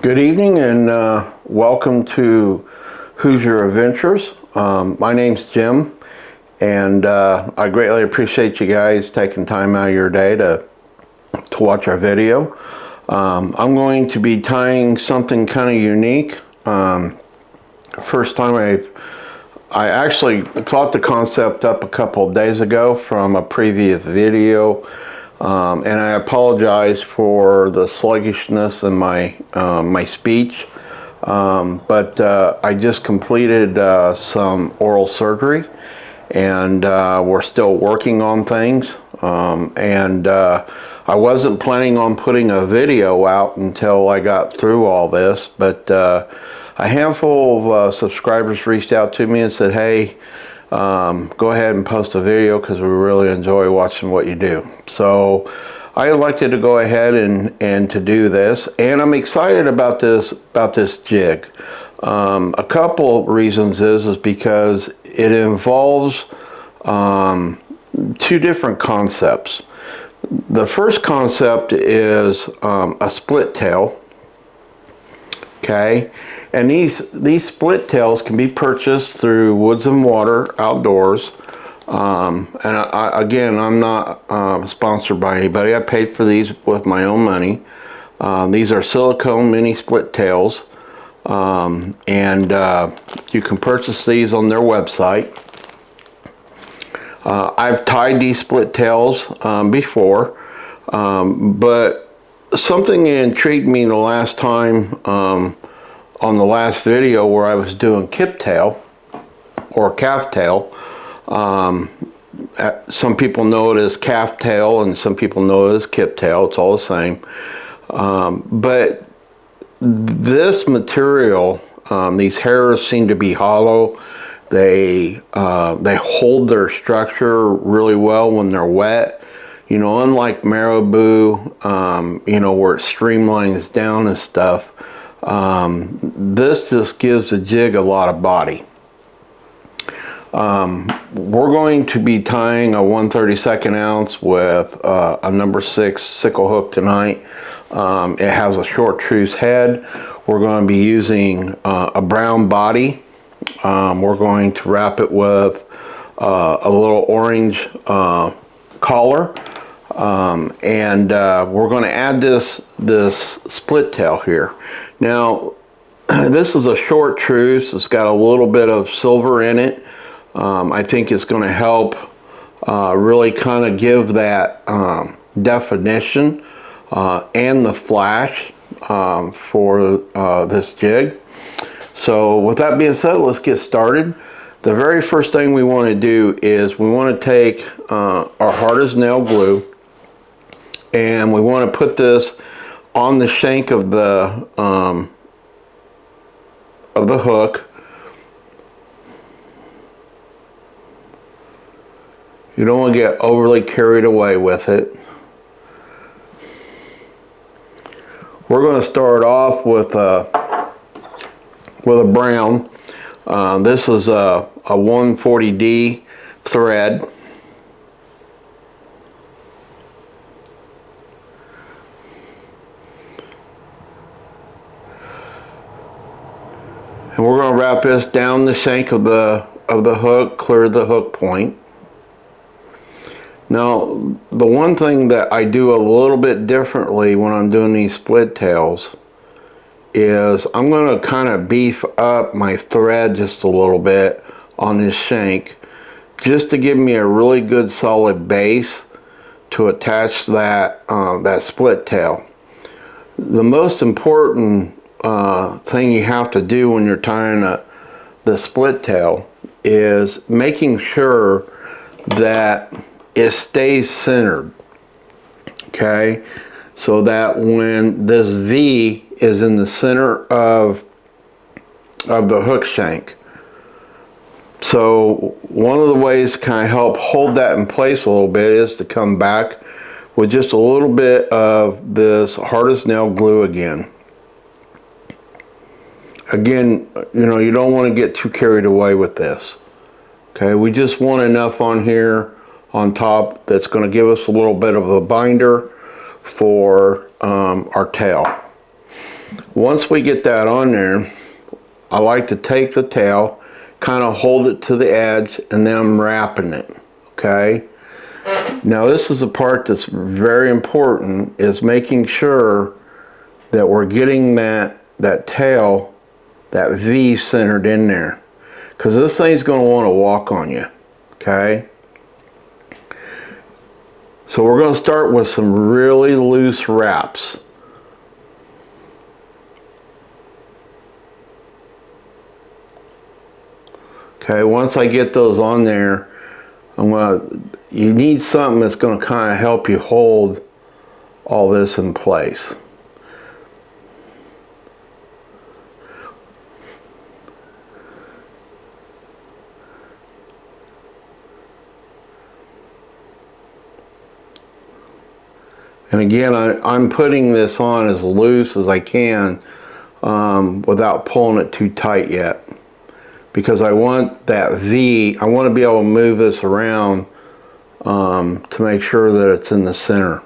Good evening and welcome to Whozer Adventures. My name's Jim, and I greatly appreciate you guys taking time out of your day to watch our video. I'm going to be tying something kind of unique. First time I actually thought the concept up a couple of days ago from a previous video. And I apologize for the sluggishness in my my speech, but I just completed some oral surgery, and we're still working on things. I wasn't planning on putting a video out until I got through all this, but a handful of subscribers reached out to me and said, "Hey, go ahead and post a video because we really enjoy watching what you do." So I elected to go ahead and to do this, and I'm excited about this jig. A couple reasons is because it involves two different concepts. The first concept is a split tail. Okay, and these split tails can be purchased through Woods and Water Outdoors. Again, I'm not sponsored by anybody. I paid for these with my own money. These are silicone mini split tails, and you can purchase these on their website. I've tied these split tails before, but something intrigued me the last time on the last video where I was doing kip tail or calf tail. Some people know it as calf tail and some people know it as kip tail. It's all the same. But this material, these hairs seem to be hollow. They hold their structure really well when they're wet. You know, unlike marabou, you know, where it streamlines down and stuff, this just gives the jig a lot of body. We're going to be tying a 1/32 ounce with a number 6 sickle hook tonight. It has a short truce head. We're going to be using a brown body. We're going to wrap it with a little orange collar. We're going to add this split tail here. Now, this is a short truce. It's got a little bit of silver in it. I think it's going to help really kind of give that definition and the flash for this jig. So with that being said, let's get started. The very first thing we want to do is we want to take our hard as nail glue, and we want to put this on the shank of the hook. You don't want to get overly carried away with it. We're going to start off with a brown. This is a 140D thread. And we're going to wrap this down the shank of the hook, clear the hook point. Now, the one thing that I do a little bit differently when I'm doing these split tails is I'm going to kind of beef up my thread just a little bit on this shank, just to give me a really good solid base to attach that that split tail. The most important thing you have to do when you're tying the split tail is making sure that it stays centered, okay? So that when this V is in the center of the hook shank. So one of the ways to kind of help hold that in place a little bit is to come back with just a little bit of this hard as nail glue again. Again, you know, you don't want to get too carried away with this. Okay, we just want enough on here on top that's going to give us a little bit of a binder for our tail. Once we get that on there, I like to take the tail, kind of hold it to the edge, and then I'm wrapping it, okay? Now this is the part that's very important, is making sure that we're getting that tail, that V centered in there. Because this thing's going to want to walk on you, okay? So we're going to start with some really loose wraps. Okay, once I get those on there, you need something that's going to kind of help you hold all this in place. And again, I'm putting this on as loose as I can without pulling it too tight yet. Because I want that V, I want to be able to move this around to make sure that it's in the center.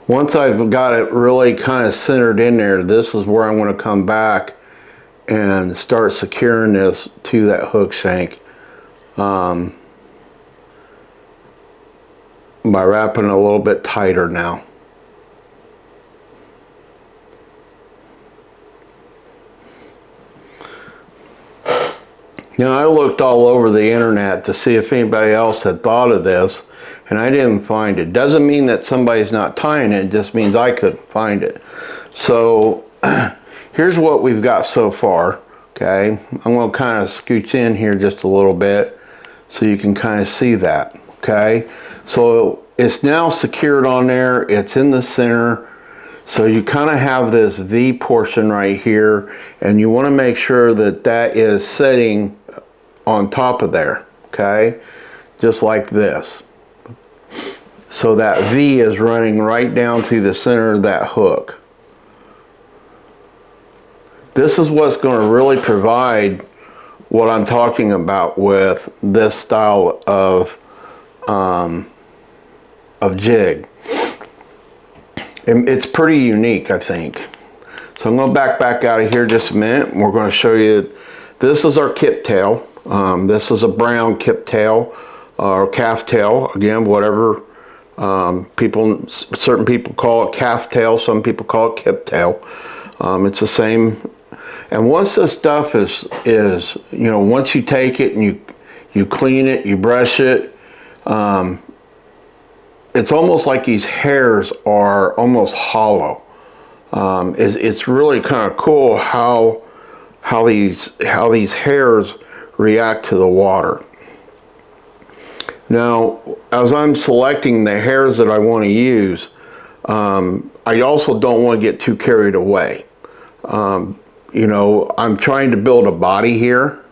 Once I've got it really kind of centered in there, this is where I'm going to come back and start securing this to that hook shank by wrapping it a little bit tighter now. Now I looked all over the internet to see if anybody else had thought of this, and I didn't find it. Doesn't mean that somebody's not tying it, it just means I couldn't find it. So here's what we've got so far, okay? I'm going to kind of scooch in here just a little bit so you can kind of see that, okay? So it's now secured on there, it's in the center, so you kind of have this V portion right here, and you want to make sure that that is sitting on top of there, okay? Just like this. So that V is running right down through the center of that hook. This is what's going to really provide what I'm talking about with this style of jig. It's pretty unique, I think. So I'm going to back out of here just a minute, and we're going to show you. This is our kip tail. This is a brown kip tail or calf tail. Again, whatever certain people call it calf tail, some people call it kip tail. It's the same. And once this stuff is once you take it and you clean it, you brush it, it's almost like these hairs are almost hollow. It's really kind of cool how these hairs react to the water. Now, as I'm selecting the hairs that I want to use, I also don't want to get too carried away. I'm trying to build a body here.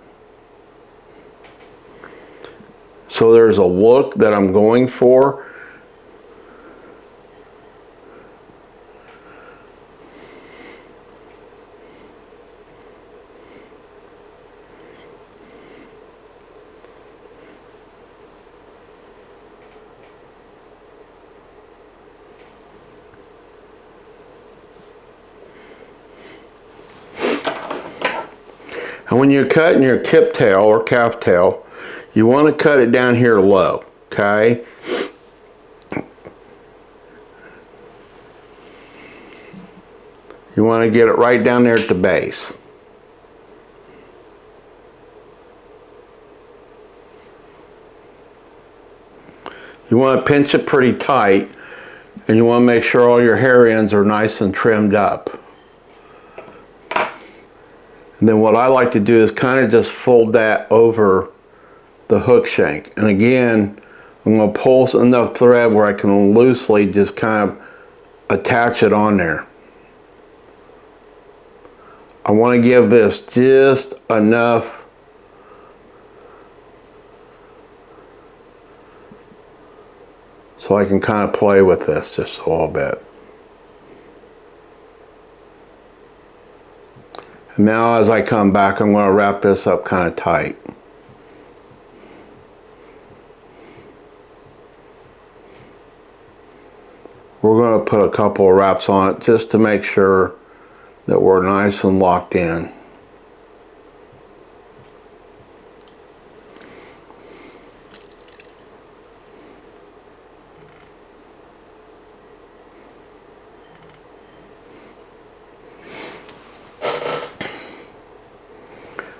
So there's a look that I'm going for. And when you're cutting your kip tail or calf tail, you want to cut it down here low, okay? You want to get it right down there at the base. You want to pinch it pretty tight, and you want to make sure all your hair ends are nice and trimmed up. And then what I like to do is kind of just fold that over the hook shank. And again, I'm going to pull enough thread where I can loosely just kind of attach it on there. I want to give this just enough so I can kind of play with this just a little bit. And now as I come back, I'm going to wrap this up kind of tight. We're going to put a couple of wraps on it just to make sure that we're nice and locked in.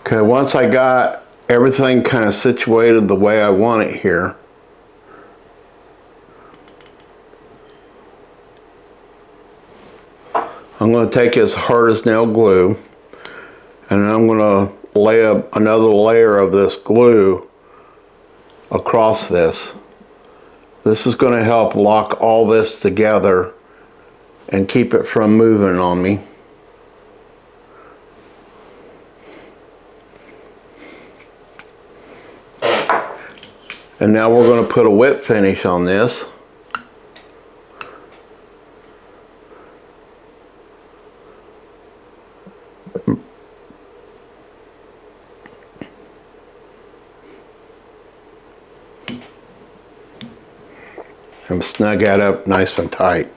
Okay, once I got everything kind of situated the way I want it here, I'm going to take this hard as nail glue and I'm going to lay up another layer of this glue across this. This is going to help lock all this together and keep it from moving on me. And now we're going to put a whip finish on this. And snug that up nice and tight.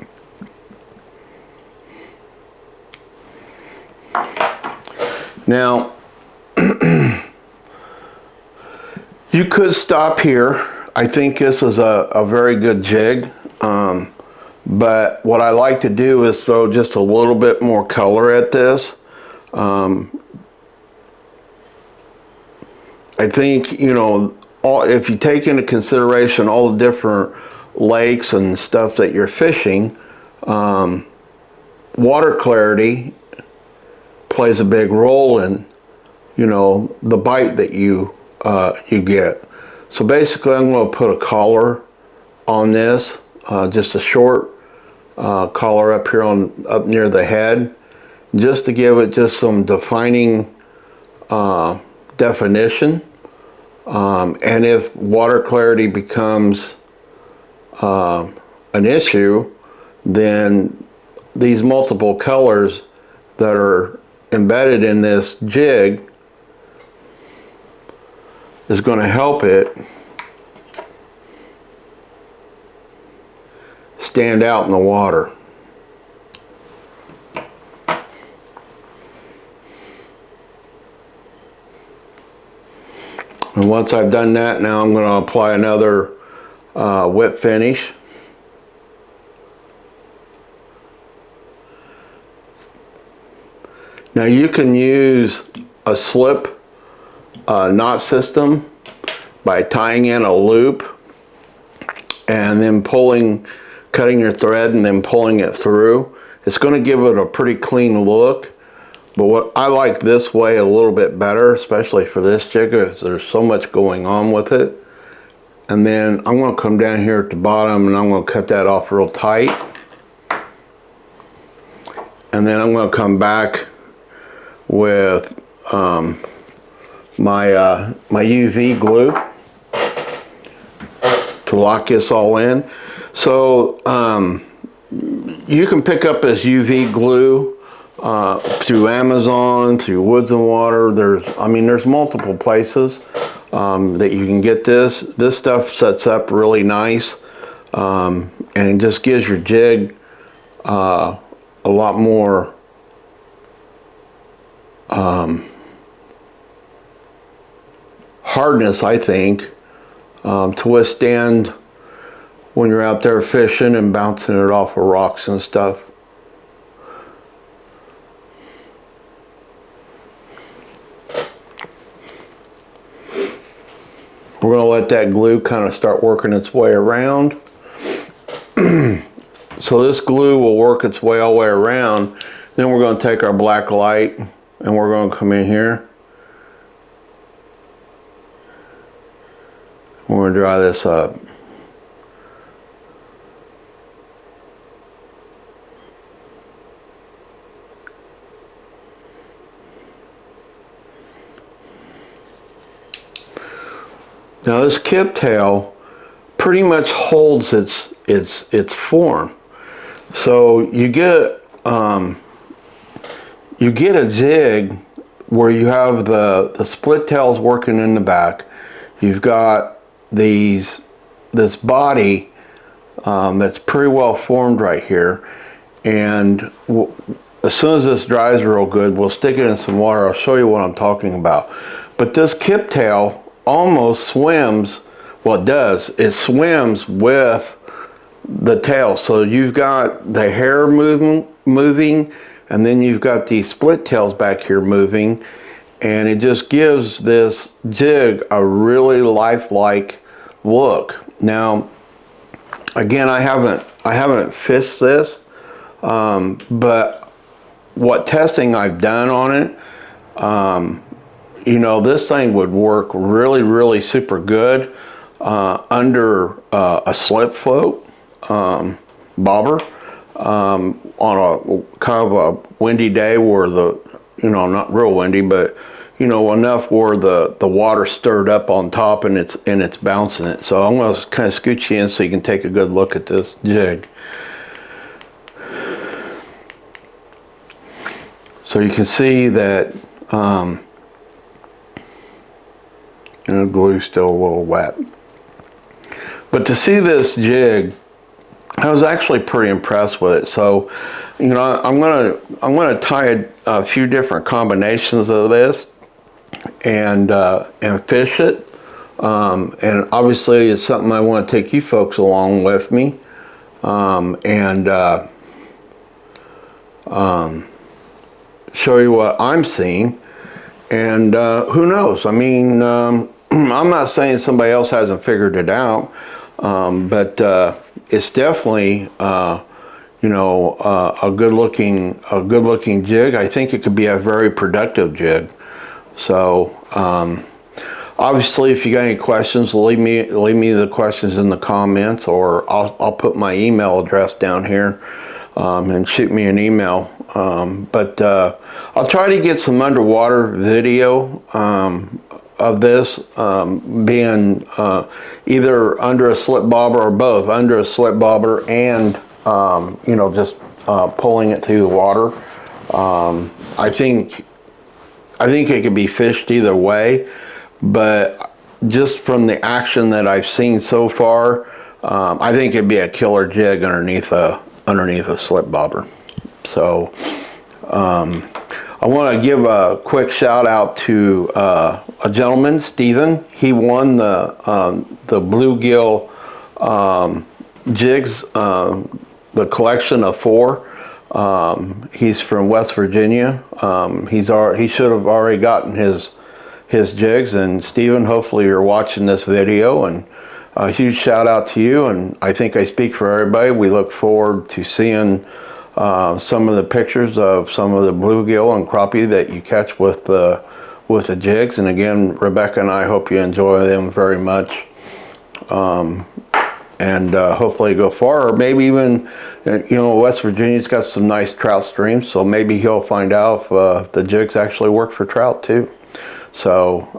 Now, you could stop here. I think this is a very good jig, but what I like to do is throw just a little bit more color at this. I think, you know, if you take into consideration all the different lakes and stuff that you're fishing, water clarity plays a big role in, you know, the bite that you get. So basically I'm going to put a collar on this, just a short collar up here up near the head, just to give it just some defining definition. And if water clarity becomes an issue, then these multiple colors that are embedded in this jig is going to help it stand out in the water. And once I've done that, now I'm going to apply another whip finish. Now you can use a slip knot system by tying in a loop and then cutting your thread and then pulling it through. It's going to give it a pretty clean look, but what I like this way a little bit better, especially for this jig, is there's so much going on with it. And then I'm going to come down here at the bottom and I'm going to cut that off real tight. And then I'm going to come back with my UV glue to lock this all in. So you can pick up this UV glue through Amazon, through Woods and Water. There's multiple places that you can get this. This stuff sets up really nice, and it just gives your jig a lot more hardness, I think, to withstand when you're out there fishing and bouncing it off of rocks and stuff. We're going to let that glue kind of start working its way around. So this glue will work its way all the way around. Then we're going to take our black light and we're going to come in here. We're going to dry this up. Now this kip tail pretty much holds its form. So you get a jig where you have the split tails working in the back. You've got this body that's pretty well formed right here, and as soon as this dries real good, we'll stick it in some water. I'll show you what I'm talking about. But this kip tail almost swims, well, it does, it swims with the tail. So you've got the hair moving, and then you've got these split tails back here moving, and it just gives this jig a really lifelike look. Now, again, I haven't fished this, but what testing I've done on it, you know, this thing would work really super good under a slip float bobber on a kind of a windy day where you know, not real windy, but you know, enough where the water stirred up on top and it's bouncing it. So I'm going to kind of scoot you in so you can take a good look at this jig. So you can see that you know, glue's still a little wet. But to see this jig, I was actually pretty impressed with it. So, you know, I'm gonna tie a few different combinations of this and fish it. And obviously, it's something I want to take you folks along with me, show you what I'm seeing. And who knows? I mean, I'm not saying somebody else hasn't figured it out, but it's definitely, you know, a good looking jig. I think it could be a very productive jig. So obviously, if you got any questions, leave me the questions in the comments, or I'll put my email address down here, and shoot me an email. But I'll try to get some underwater video of this, being either under a slip bobber or both, under a slip bobber and you know, just pulling it through the water. I think it could be fished either way, but just from the action that I've seen so far, I think it'd be a killer jig underneath a slip bobber. So I want to give a quick shout out to a gentleman, Steven. He won the bluegill jigs, the collection of 4. He's from West Virginia. He should have already gotten his jigs. And Steven, hopefully you're watching this video, and a huge shout out to you. And I think I speak for everybody. We look forward to seeing some of the pictures of some of the bluegill and crappie that you catch with the jigs. And again, Rebecca and I hope you enjoy them very much, and hopefully go far. Or maybe even, you know, West Virginia's got some nice trout streams, so maybe he'll find out if the jigs actually work for trout too. So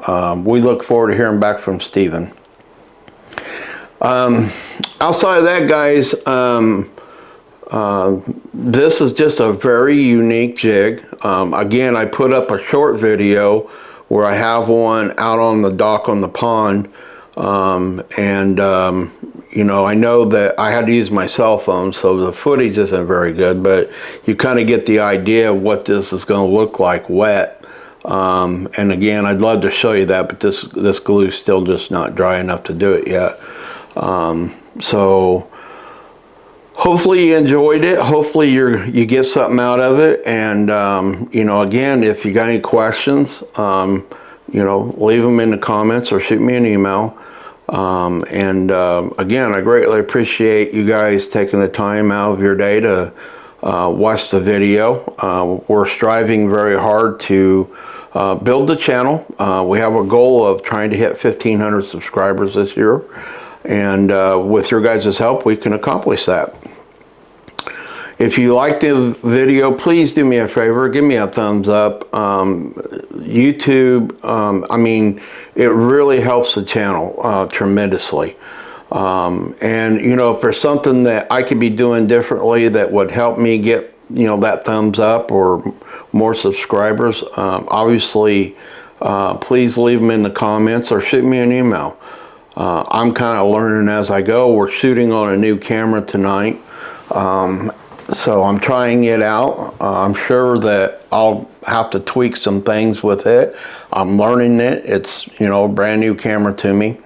we look forward to hearing back from Steven. Outside of that, guys, this is just a very unique jig. Again, I put up a short video where I have one out on the dock on the pond, you know, I know that I had to use my cell phone, so the footage isn't very good, but you kind of get the idea of what this is going to look like wet. And again, I'd love to show you that, but this glue is still just not dry enough to do it yet. So hopefully you enjoyed it. Hopefully you get something out of it. And you know, again, if you got any questions, you know, leave them in the comments or shoot me an email. Again, I greatly appreciate you guys taking the time out of your day to watch the video. We're striving very hard to build the channel. We have a goal of trying to hit 1,500 subscribers this year, and with your guys' help, we can accomplish that. If you liked the video, please do me a favor, give me a thumbs up. YouTube, I mean, it really helps the channel tremendously. And you know, if there's something that I could be doing differently that would help me get, you know, that thumbs up or more subscribers, obviously please leave them in the comments or shoot me an email. I'm kind of learning as I go. We're shooting on a new camera tonight, so I'm trying it out. I'm sure that I'll have to tweak some things with it. I'm learning it. It's, you know, a brand new camera to me.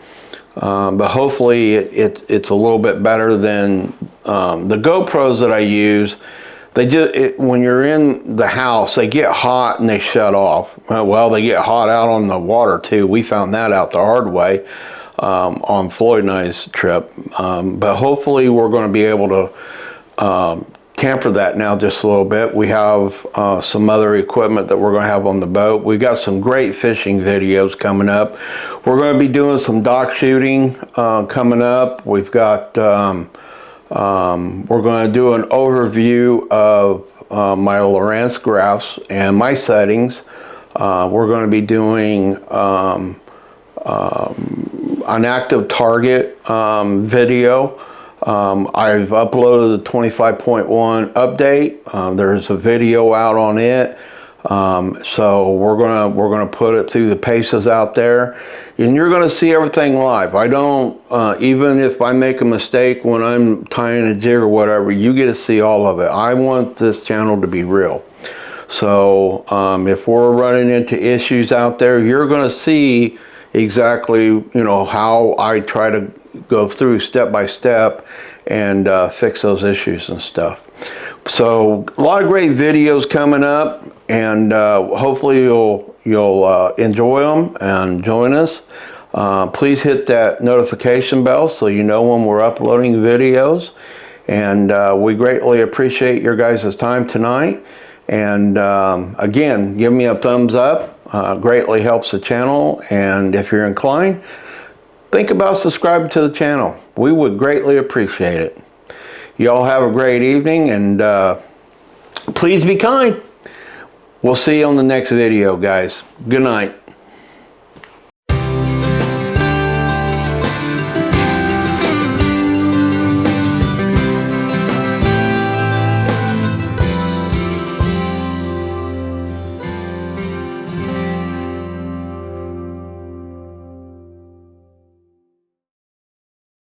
But hopefully it's a little bit better than the GoPros that I use. They just, when you're in the house, they get hot and they shut off. Well, they get hot out on the water too. We found that out the hard way on Floyd and I's trip. But hopefully we're going to be able to tamper that now just a little bit. We have some other equipment that we're going to have on the boat. We've got some great fishing videos coming up. We're going to be doing some dock shooting coming up. We've got we're going to do an overview of my Lowrance graphs and my settings. We're going to be doing an active target video. I've uploaded the 25.1 update. There's a video out on it. So we're gonna put it through the paces out there, and you're gonna see everything live. I don't even if I make a mistake when I'm tying a jig or whatever, you get to see all of it. I want this channel to be real. So if we're running into issues out there, you're gonna see exactly, you know, how I try to go through step by step and fix those issues and stuff. So a lot of great videos coming up, and hopefully you'll enjoy them and join us. Please hit that notification bell so you know when we're uploading videos, and we greatly appreciate your guys' time tonight. And again, give me a thumbs up. Greatly helps the channel, and if you're inclined, think about subscribing to the channel. We would greatly appreciate it. Y'all have a great evening, and please be kind. We'll see you on the next video, guys. Good night.